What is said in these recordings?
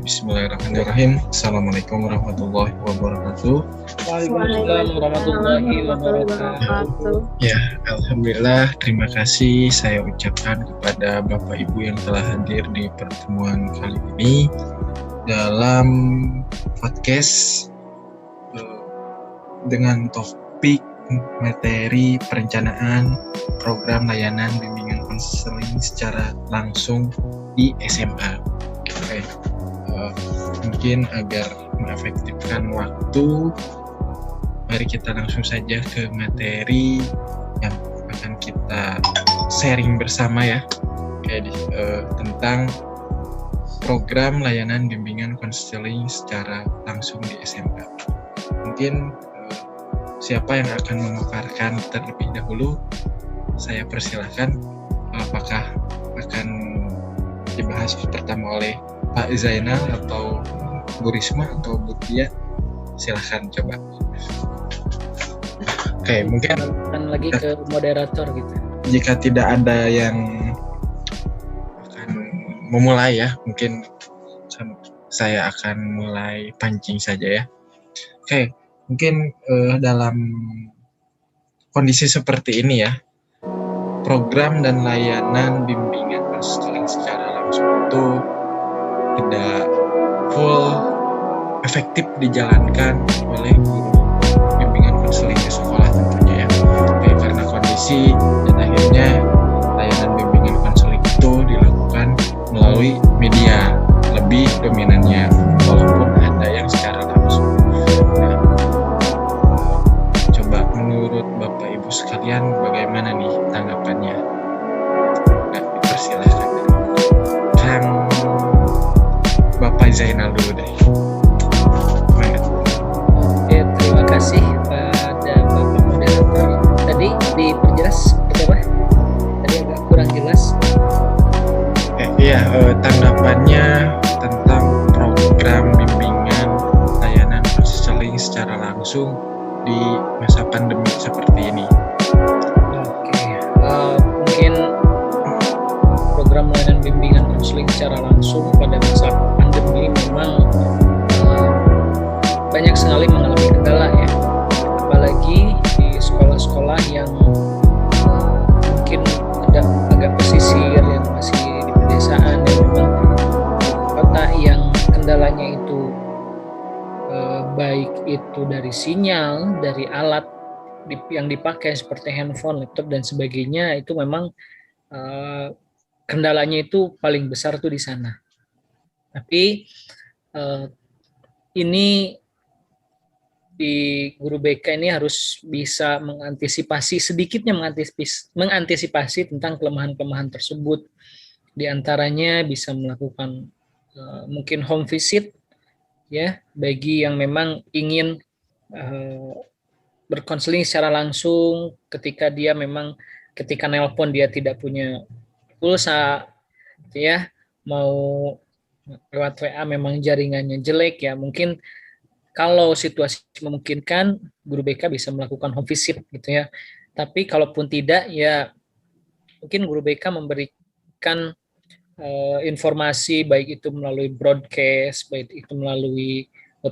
Bismillahirrahmanirrahim. Assalamualaikum warahmatullahi wabarakatuh. Waalaikumsalam warahmatullahi wabarakatuh. Ya, alhamdulillah. Terima kasih saya ucapkan kepada Bapak Ibu yang telah hadir di pertemuan kali ini dalam podcast dengan topik materi perencanaan program layanan bimbingan konseling secara langsung di SMA. Oke. Mungkin agar mengefektifkan waktu, mari kita langsung saja ke materi yang akan kita sharing bersama ya, tentang program layanan bimbingan konseling secara langsung di SMA. Mungkin siapa yang akan memaparkan terlebih dahulu? Saya persilahkan. Apakah akan dibahas pertama oleh Pak Zainal atau Bu Risma atau Bu Tia? Silahkan coba. Oke, mungkin lagi ke moderator gitu. Jika tidak ada yang akan memulai ya, mungkin saya akan mulai pancing saja ya. Oke, mungkin dalam kondisi seperti ini ya, program dan layanan bimbingan konseling secara langsung itu tidak full efektif dijalankan oleh guru bimbingan konseling di sekolah tentunya ya. Oke, karena kondisi dan akhirnya layanan bimbingan konseling itu dilakukan melalui media lebih dominannya, walaupun ada yang secara langsung. Nah, coba menurut Bapak Ibu sekalian bagaimana nih tanggapannya? Nah, dipersilahkan Kang Bapak Zainal dulu deh. Ya, terima kasih pada Bapak moderator. Tadi diperjelas seperti apa? Tadi agak kurang jelas. Tanggapannya tentang program bimbingan layanan konseling secara langsung di masa pandemi seperti ini. Oke, mungkin program layanan bimbingan konseling secara langsung pada masa pandemi memang banyak sekali mengalami kendala ya, apalagi di sekolah-sekolah yang mungkin agak pesisir, yang masih di pedesaan, dan memang kota yang kendalanya itu baik itu dari sinyal, dari alat yang dipakai seperti handphone, laptop dan sebagainya, itu memang kendalanya itu paling besar tuh di sana. Tapi ini di guru BK ini harus bisa sedikitnya mengantisipasi tentang kelemahan-kelemahan tersebut. Di antaranya bisa melakukan mungkin home visit ya, bagi yang memang ingin berkonseling secara langsung, ketika nelpon dia tidak punya pulsa ya, mau lewat WA memang jaringannya jelek ya, mungkin kalau situasi memungkinkan guru BK bisa melakukan home visit gitu ya. Tapi kalaupun tidak ya mungkin guru BK memberikan informasi, baik itu melalui broadcast, baik itu melalui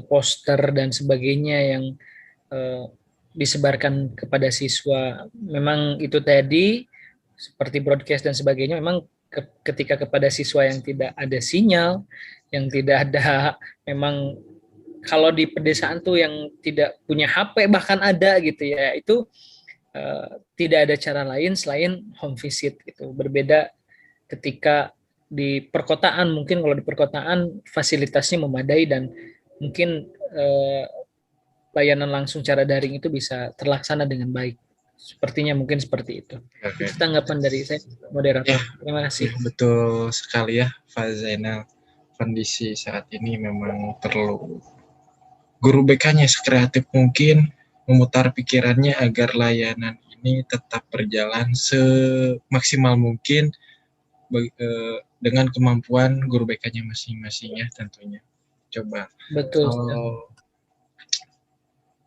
poster dan sebagainya yang disebarkan kepada siswa. Memang itu tadi seperti broadcast dan sebagainya, memang ketika kepada siswa yang tidak ada sinyal, yang tidak ada, memang kalau di pedesaan tuh yang tidak punya HP bahkan ada gitu ya, itu tidak ada cara lain selain home visit gitu. Berbeda ketika di perkotaan, mungkin kalau di perkotaan fasilitasnya memadai dan mungkin layanan langsung cara daring itu bisa terlaksana dengan baik. Sepertinya mungkin seperti itu. Oke. Itu tanggapan dari saya, moderator. Ya, terima kasih. Betul sekali ya, Pak Zainal. Kondisi saat ini memang perlu guru BK-nya sekreatif mungkin memutar pikirannya agar layanan ini tetap berjalan semaksimal mungkin dengan kemampuan guru BK-nya masing-masing ya tentunya. Coba. Betul.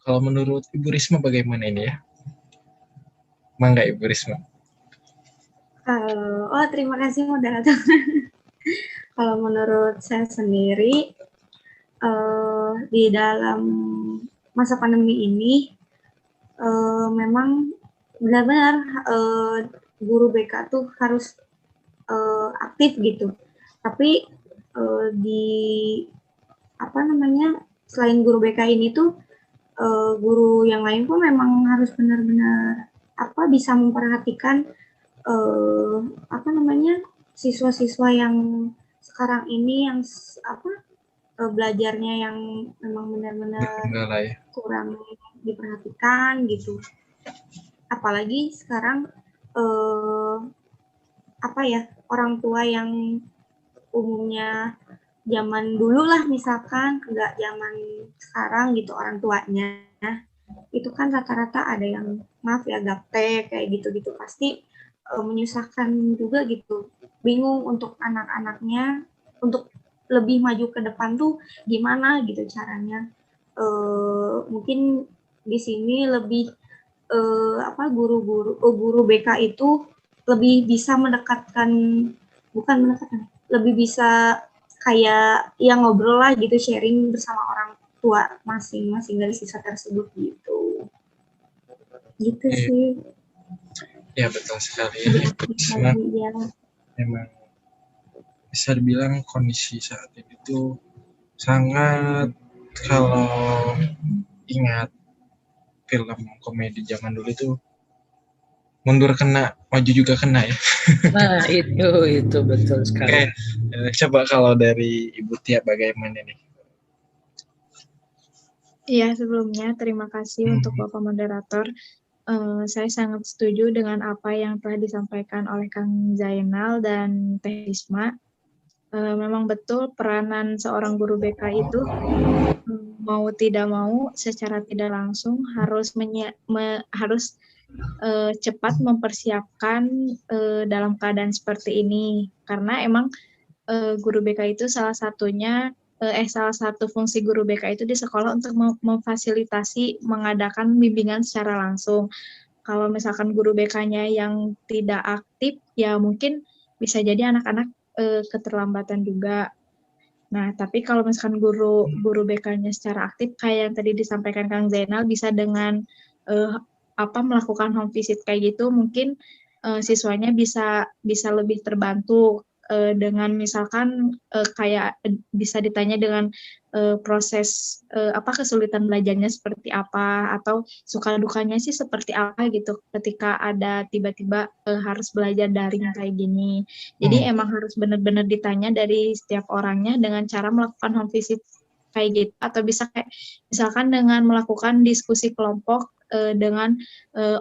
Kalau menurut Ibu Risma bagaimana ini ya? Mangga Ibu Risma. Terima kasih moderator. kalau menurut saya sendiri di dalam masa pandemi ini memang benar-benar guru BK tuh harus aktif gitu. Tapi di selain guru BK ini tuh guru yang lain pun memang harus benar-benar bisa memperhatikan siswa-siswa yang sekarang ini yang belajarnya yang memang benar-benar kurang diperhatikan gitu. Apalagi sekarang orang tua yang umumnya zaman dulu lah misalkan, nggak zaman sekarang gitu orang tuanya, itu kan rata-rata ada yang maaf ya gaptek kayak gitu-gitu, pasti menyusahkan juga gitu, bingung untuk anak-anaknya untuk lebih maju ke depan tuh gimana gitu caranya. Mungkin di sini lebih guru BK itu lebih bisa lebih bisa kayak yang ngobrol lah gitu, sharing bersama orang tua masing-masing dari siswa tersebut gitu sih. Ya betul sekali. Memang bisa dibilang kondisi saat ini tuh sangat, kalau ingat film komedi zaman dulu tuh, mundur kena, maju juga kena ya. Nah itu betul sekali. Coba kalau dari Ibu Tia bagaimana nih? Iya, sebelumnya terima kasih untuk Bapak Moderator. Saya sangat setuju dengan apa yang telah disampaikan oleh Kang Zainal dan Teh Risma. Memang betul peranan seorang guru BK itu mau tidak mau secara tidak langsung harus cepat mempersiapkan dalam keadaan seperti ini, karena emang guru BK itu salah satu fungsi guru BK itu di sekolah untuk memfasilitasi mengadakan bimbingan secara langsung. Kalau misalkan guru BK-nya yang tidak aktif, ya mungkin bisa jadi anak-anak keterlambatan juga. Nah, tapi kalau misalkan guru BK-nya secara aktif, kayak yang tadi disampaikan Kang Zainal, bisa dengan melakukan home visit kayak gitu, mungkin siswanya bisa lebih terbantu dengan misalkan kayak bisa ditanya dengan proses kesulitan belajarnya seperti apa, atau suka dukanya sih seperti apa gitu ketika ada tiba-tiba harus belajar daring kayak gini. Jadi emang harus benar-benar ditanya dari setiap orangnya dengan cara melakukan home visit kayak gitu, atau bisa kayak misalkan dengan melakukan diskusi kelompok dengan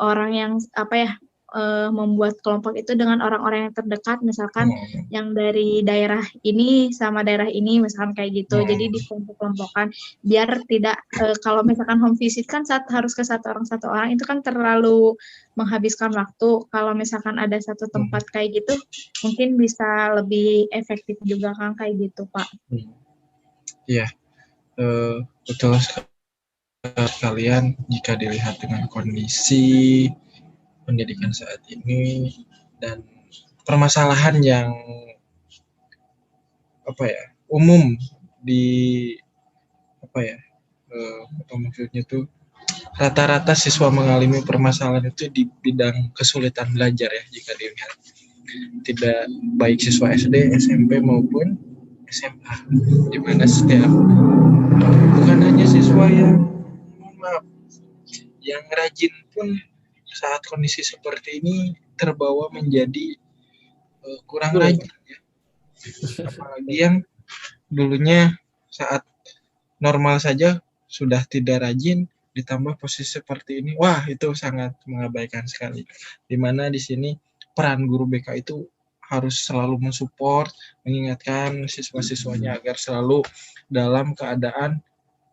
orang yang membuat kelompok itu dengan orang-orang yang terdekat, misalkan yang dari daerah ini sama daerah ini, misalkan kayak gitu. Jadi di kelompok-kelompokan biar tidak kalau misalkan home visit kan harus ke satu orang itu kan terlalu menghabiskan waktu. Kalau misalkan ada satu tempat kayak gitu, mungkin bisa lebih efektif juga kan kayak gitu, Pak. Iya, betul sekalian. Jika dilihat dengan kondisi pendidikan saat ini dan permasalahan yang umum di maksudnya tuh, rata-rata siswa mengalami permasalahan itu di bidang kesulitan belajar ya, jika dilihat tidak baik siswa SD, SMP maupun SMA, di mana bukan hanya siswa yang rajin pun saat kondisi seperti ini terbawa menjadi kurang rajin ya. Apalagi yang dulunya saat normal saja sudah tidak rajin, ditambah posisi seperti ini, wah itu sangat mengabaikan sekali. Dimana di sini peran guru BK itu harus selalu mensupport, mengingatkan siswa-siswanya agar selalu dalam keadaan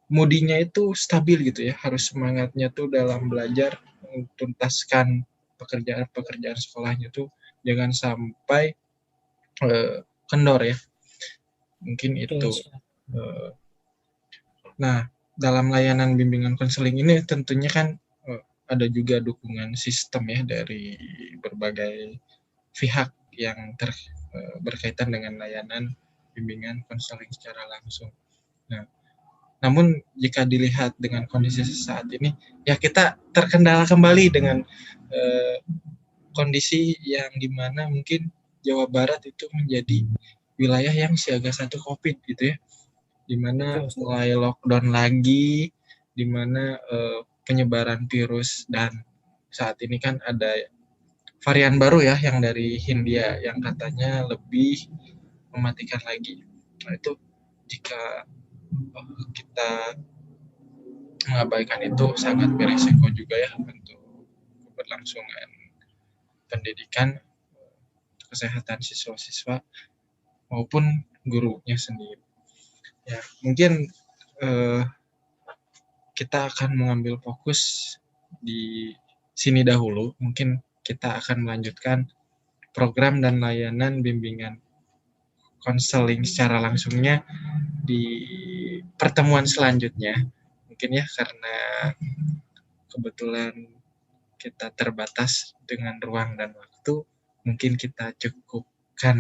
moodinya itu stabil gitu ya, harus semangatnya tuh dalam belajar, menuntaskan pekerjaan sekolahnya tuh jangan sampai kendor ya. Mungkin itu. Nah, dalam layanan bimbingan konseling ini tentunya kan ada juga dukungan sistem ya dari berbagai pihak yang berkaitan dengan layanan bimbingan konseling secara langsung. Nah, namun jika dilihat dengan kondisi saat ini, ya kita terkendala kembali dengan kondisi yang dimana mungkin Jawa Barat itu menjadi wilayah yang siaga 1 COVID gitu ya, dimana mulai lockdown lagi, dimana penyebaran virus, dan saat ini kan ada varian baru ya yang dari Hindia yang katanya lebih mematikan lagi. Nah itu jika kita mengabaikan itu sangat beresiko juga ya untuk keberlangsungan pendidikan, kesehatan siswa-siswa maupun gurunya sendiri. Ya, mungkin kita akan mengambil fokus di sini dahulu. Mungkin kita akan melanjutkan program dan layanan bimbingan konseling secara langsungnya di pertemuan selanjutnya. Mungkin ya karena kebetulan kita terbatas dengan ruang dan waktu, mungkin kita cukupkan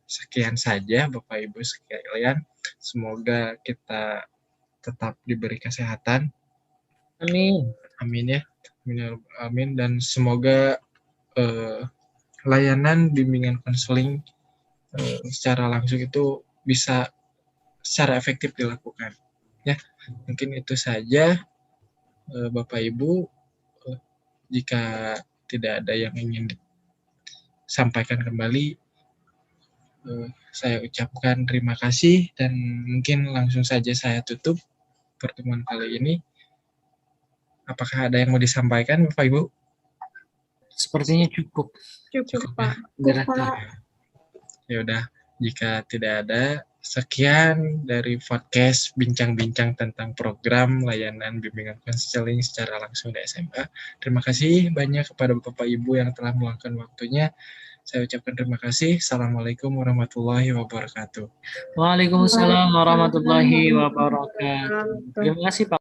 sekian saja Bapak Ibu sekalian. Semoga kita tetap diberi kesehatan. Amin. Amin ya. Amin. Dan semoga layanan bimbingan konseling secara langsung itu bisa secara efektif dilakukan. Ya, mungkin itu saja Bapak Ibu. Jika tidak ada yang ingin disampaikan kembali, saya ucapkan terima kasih dan mungkin langsung saja saya tutup pertemuan kali ini. Apakah ada yang mau disampaikan Bapak Ibu? Sepertinya cukup. Cukup, Pak. Berarti. Ya udah, jika tidak ada, sekian dari podcast bincang-bincang tentang program layanan bimbingan konseling secara langsung di SMA. Terima kasih banyak kepada Bapak Ibu yang telah meluangkan waktunya. Saya ucapkan terima kasih. Assalamualaikum warahmatullahi wabarakatuh. Waalaikumsalam warahmatullahi wabarakatuh. Terima kasih Pak.